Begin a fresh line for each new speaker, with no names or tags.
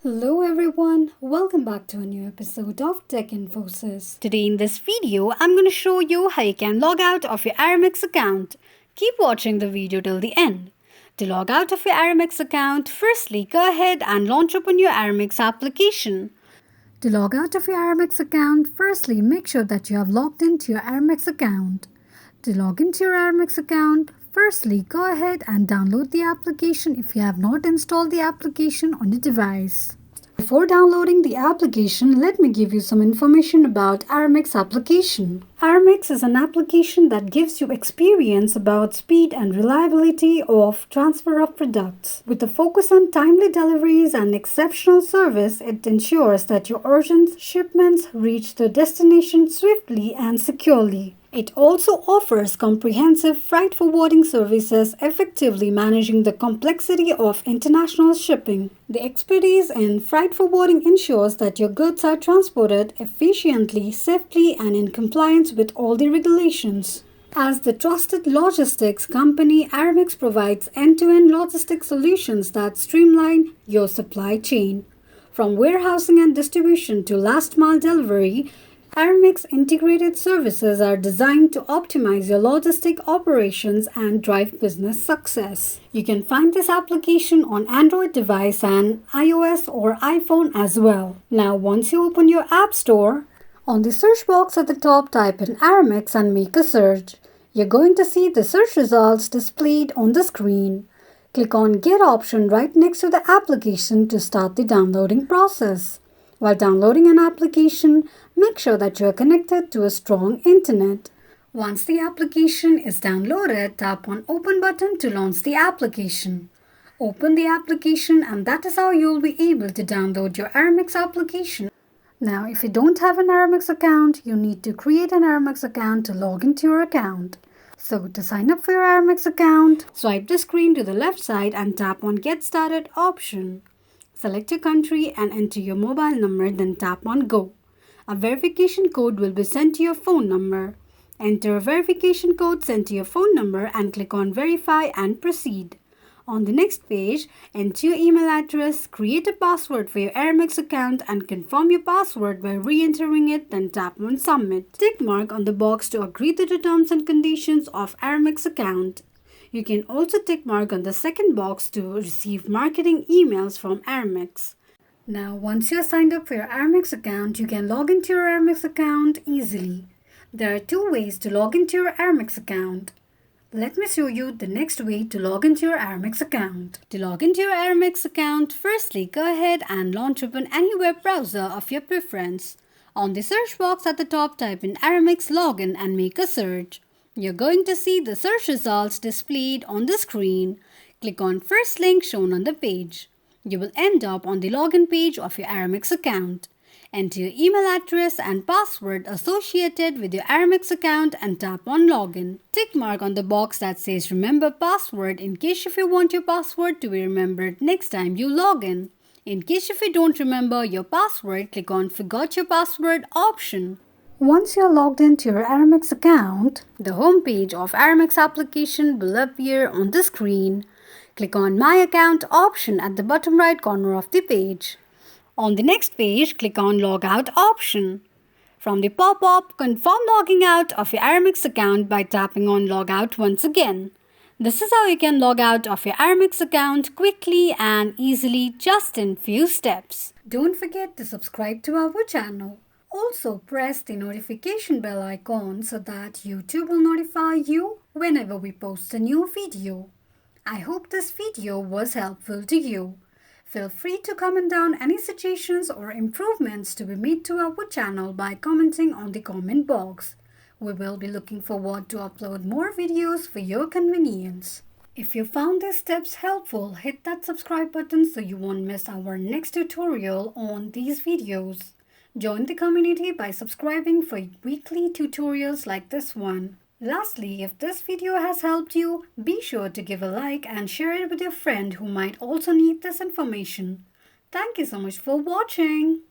Hello everyone, welcome back to a new episode of Tech Infosys. Today in this video, I'm going to show you how you can log out of your Aramex account. Keep watching the video till the end. To log out of your Aramex account, firstly go ahead and launch open your Aramex application. To log out of your Aramex account, firstly make sure that you have logged into your Aramex account. To log into your Aramex account, firstly go ahead and download the application if you have not installed the application on your device. Before downloading the application, let me give you some information about Aramex application. Aramex is an application that gives you experience about speed and reliability of transfer of products. With a focus on timely deliveries and exceptional service, it ensures that your urgent shipments reach their destination swiftly and securely. It also offers comprehensive freight forwarding services, effectively managing the complexity of international shipping. The expertise in freight forwarding ensures that your goods are transported efficiently, safely, and in compliance with all the regulations. As the trusted logistics company, Aramex provides end-to-end logistics solutions that streamline your supply chain. From warehousing and distribution to last-mile delivery, Aramex integrated services are designed to optimize your logistic operations and drive business success. You can find this application on Android device and iOS or iPhone as well. Now, once you open your App Store, on the search box at the top, type in Aramex and make a search. You're going to see the search results displayed on the screen. Click on Get option right next to the application to start the downloading process. While downloading an application, make sure that you are connected to a strong internet. Once the application is downloaded, tap on Open button to launch the application. Open the application and that is how you'll be able to download your Aramex application. Now, if you don't have an Aramex account, you need to create an Aramex account to log into your account. So, to sign up for your Aramex account, swipe the screen to the left side and tap on Get Started option. Select your country and enter your mobile number, then tap on Go. A verification code will be sent to your phone number. Enter a verification code sent to your phone number and click on Verify and Proceed. On the next page, enter your email address, create a password for your Aramex account and confirm your password by re-entering it, then tap on Submit. Tick mark on the box to agree to the terms and conditions of Aramex account. You can also tick mark on the second box to receive marketing emails from Aramex. Now, once you're signed up for your Aramex account, you can log into your Aramex account easily. There are two ways to log into your Aramex account. Let me show you the next way to log into your Aramex account. To log into your Aramex account, firstly go ahead and launch open any web browser of your preference. On the search box at the top, type in Aramex login and make a search. You're going to see the search results displayed on the screen. Click on first link shown on the page. You will end up on the login page of your Aramex account. Enter your email address and password associated with your Aramex account and tap on Login. Tick mark on the box that says Remember Password in case if you want your password to be remembered next time you log in. In case if you don't remember your password, click on Forgot Your Password option. Once you're logged into your Aramex account, the home page of Aramex application will appear on the screen. Click on My Account option at the bottom right corner of the page. On the next page, click on Logout option. From the pop-up, confirm logging out of your Aramex account by tapping on Logout once again. This is how you can log out of your Aramex account quickly and easily just in few steps. Don't forget to subscribe to our channel. Also, press the notification bell icon so that YouTube will notify you whenever we post a new video. I hope this video was helpful to you. Feel free to comment down any suggestions or improvements to be made to our channel by commenting on the comment box. We will be looking forward to upload more videos for your convenience. If you found these tips helpful, hit that subscribe button so you won't miss our next tutorial on these videos. Join the community by subscribing for weekly tutorials like this one. Lastly, if this video has helped you, be sure to give a like and share it with your friend who might also need this information. Thank you so much for watching.